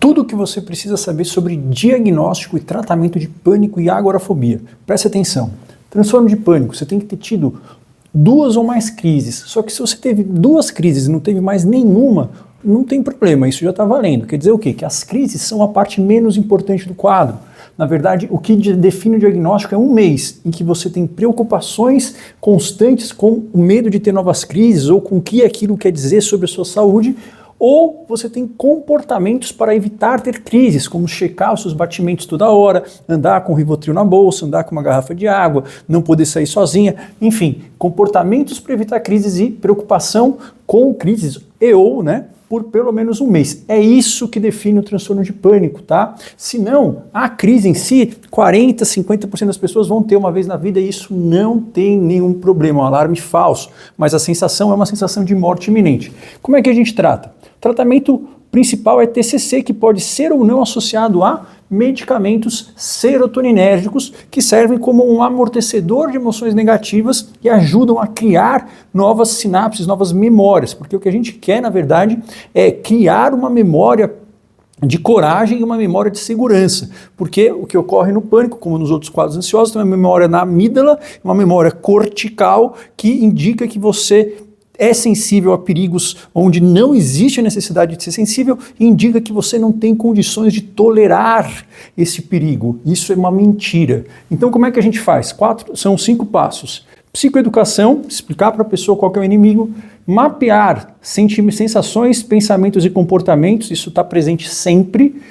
tudo o que você precisa saber sobre diagnóstico e tratamento de pânico e agorafobia. Preste atenção. Transtorno de pânico, você tem que ter tido 2 ou mais crises. Só que se você teve 2 crises e não teve mais nenhuma, não tem problema, isso já está valendo. Quer dizer o quê? Que as crises são a parte menos importante do quadro. Na verdade, o que define o diagnóstico é um mês em que você tem preocupações constantes com o medo de ter novas crises ou com o que aquilo quer dizer sobre a sua saúde, ou você tem comportamentos para evitar ter crises, como checar os seus batimentos toda hora, andar com o Rivotril na bolsa, andar com uma garrafa de água, não poder sair sozinha, enfim, comportamentos para evitar crises e preocupação com crises ou, por pelo menos um mês. É isso que define o transtorno de pânico, tá? Se não, a crise em si, 40%, 50% das pessoas vão ter uma vez na vida e isso não tem nenhum problema, é um alarme falso, mas a sensação é uma sensação de morte iminente. Como é que a gente trata? O tratamento principal é TCC, que pode ser ou não associado a medicamentos serotoninérgicos que servem como um amortecedor de emoções negativas e ajudam a criar novas sinapses, novas memórias, porque o que a gente quer, na verdade, é criar uma memória de coragem e uma memória de segurança, porque o que ocorre no pânico, como nos outros quadros ansiosos, tem uma memória na amígdala, uma memória cortical que indica que você é sensível a perigos onde não existe a necessidade de ser sensível e indica que você não tem condições de tolerar esse perigo. Isso é uma mentira. Então como é que a gente faz? São 5 passos. Psicoeducação, explicar para a pessoa qual que é o inimigo, mapear sensações, pensamentos e comportamentos, isso está presente sempre.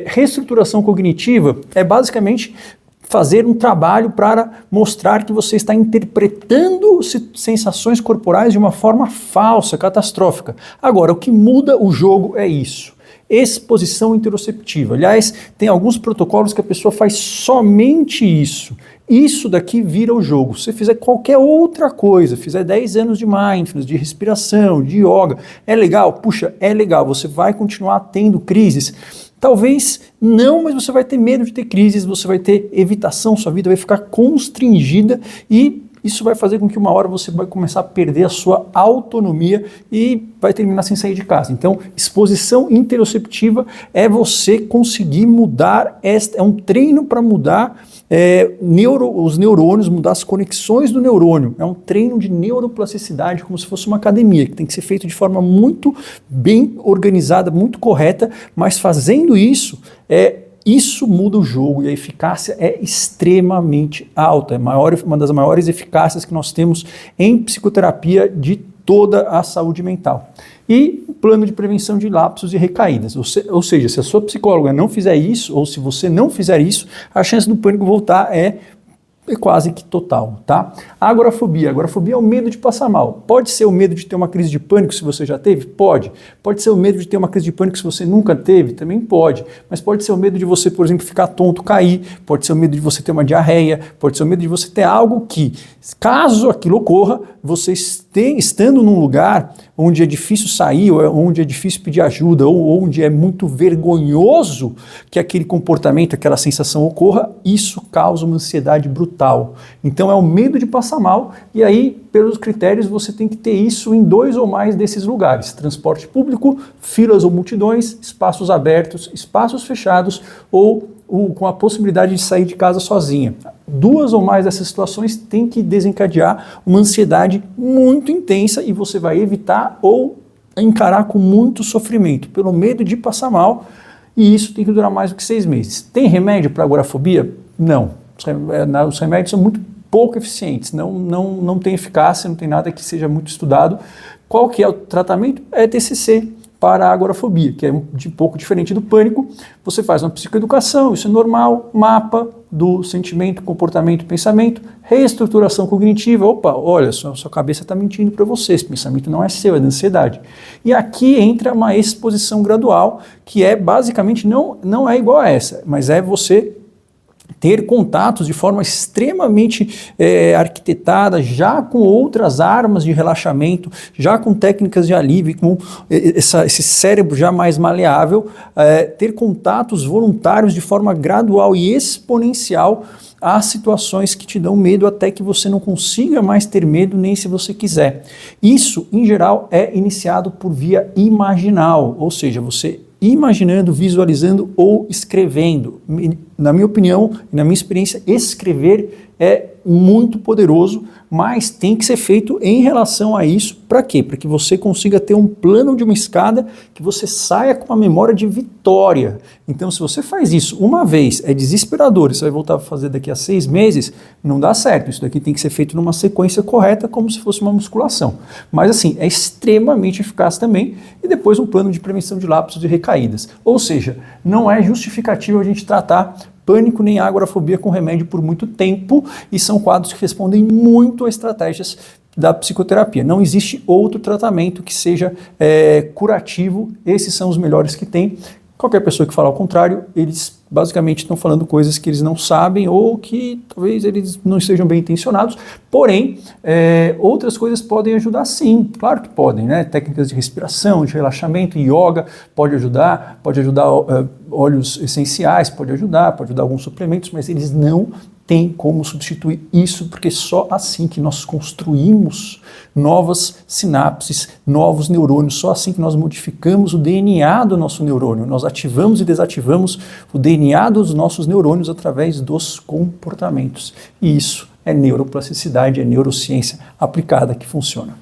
Reestruturação cognitiva é basicamente fazer um trabalho para mostrar que você está interpretando sensações corporais de uma forma falsa, catastrófica. Agora, o que muda o jogo é isso. Exposição interoceptiva. Aliás, tem alguns protocolos que a pessoa faz somente isso. Isso daqui vira o jogo. Se você fizer qualquer outra coisa, fizer 10 anos de mindfulness, de respiração, de yoga, é legal? Puxa, é legal. Você vai continuar tendo crises. Talvez não, mas você vai ter medo de ter crises, você vai ter evitação, sua vida vai ficar constringida e isso vai fazer com que uma hora você vai começar a perder a sua autonomia e vai terminar sem sair de casa. Então, exposição interoceptiva é você conseguir mudar, é um treino para mudar os neurônios, mudar as conexões do neurônio. É um treino de neuroplasticidade, como se fosse uma academia, que tem que ser feito de forma muito bem organizada, muito correta, mas fazendo isso, isso muda o jogo e a eficácia é extremamente alta. É uma das maiores eficácias que nós temos em psicoterapia de toda a saúde mental. E o plano de prevenção de lapsos e recaídas. Ou seja, se a sua psicóloga não fizer isso, ou se você não fizer isso, a chance do pânico voltar é quase que total, tá? Agorafobia. Agorafobia é o medo de passar mal. Pode ser o medo de ter uma crise de pânico se você já teve? Pode. Pode ser o medo de ter uma crise de pânico se você nunca teve? Também pode. Mas pode ser o medo de você, por exemplo, ficar tonto, cair. Pode ser o medo de você ter uma diarreia. Pode ser o medo de você ter algo que, caso aquilo ocorra, você estando num lugar onde é difícil sair, ou onde é difícil pedir ajuda, ou onde é muito vergonhoso que aquele comportamento, aquela sensação ocorra, isso causa uma ansiedade brutal. Então é o medo de passar mal, e aí, pelos critérios, você tem que ter isso em 2 ou mais desses lugares: transporte público, filas ou multidões, espaços abertos, espaços fechados, ou com a possibilidade de sair de casa sozinha. 2 ou mais dessas situações tem que desencadear uma ansiedade muito intensa e você vai evitar ou encarar com muito sofrimento, pelo medo de passar mal, e isso tem que durar mais do que 6 meses. Tem remédio para agorafobia? Não. Os remédios são muito pouco eficientes, não tem eficácia, não tem nada que seja muito estudado. Qual que é o tratamento? É TCC para a agorafobia, que é um pouco diferente do pânico. Você faz uma psicoeducação, isso é normal, mapa do sentimento, comportamento, pensamento, reestruturação cognitiva. Opa, olha, sua cabeça está mentindo para você, esse pensamento não é seu, é da ansiedade. E aqui entra uma exposição gradual, que é basicamente, não é igual a essa, mas é você ter contatos de forma extremamente arquitetada, já com outras armas de relaxamento, já com técnicas de alívio, com esse cérebro já mais maleável, ter contatos voluntários de forma gradual e exponencial às situações que te dão medo, até que você não consiga mais ter medo, nem se você quiser. Isso, em geral, é iniciado por via imaginal, ou seja, você imaginando, visualizando ou escrevendo. Na minha opinião e na minha experiência, escrever é muito poderoso, mas tem que ser feito em relação a isso. Para quê? Para que você consiga ter um plano de uma escada, que você saia com uma memória de vitória. Então, se você faz isso uma vez, é desesperador, você vai voltar a fazer daqui a 6 meses, não dá certo. Isso daqui tem que ser feito numa sequência correta, como se fosse uma musculação. Mas assim, é extremamente eficaz também. E depois um plano de prevenção de lapsos e recaídas. Ou seja, não é justificativo a gente tratar pânico nem agorafobia com remédio por muito tempo, e são quadros que respondem muito a estratégias da psicoterapia. Não existe outro tratamento que seja curativo, esses são os melhores que tem. Qualquer pessoa que fala ao contrário, eles basicamente estão falando coisas que eles não sabem ou que talvez eles não estejam bem intencionados, porém, outras coisas podem ajudar sim, claro que podem, né? Técnicas de respiração, de relaxamento, yoga pode ajudar óleos essenciais, pode ajudar alguns suplementos, mas eles não tem como substituir isso, porque só assim que nós construímos novas sinapses, novos neurônios, só assim que nós modificamos o DNA do nosso neurônio, nós ativamos e desativamos o DNA dos nossos neurônios através dos comportamentos. E isso é neuroplasticidade, é neurociência aplicada que funciona.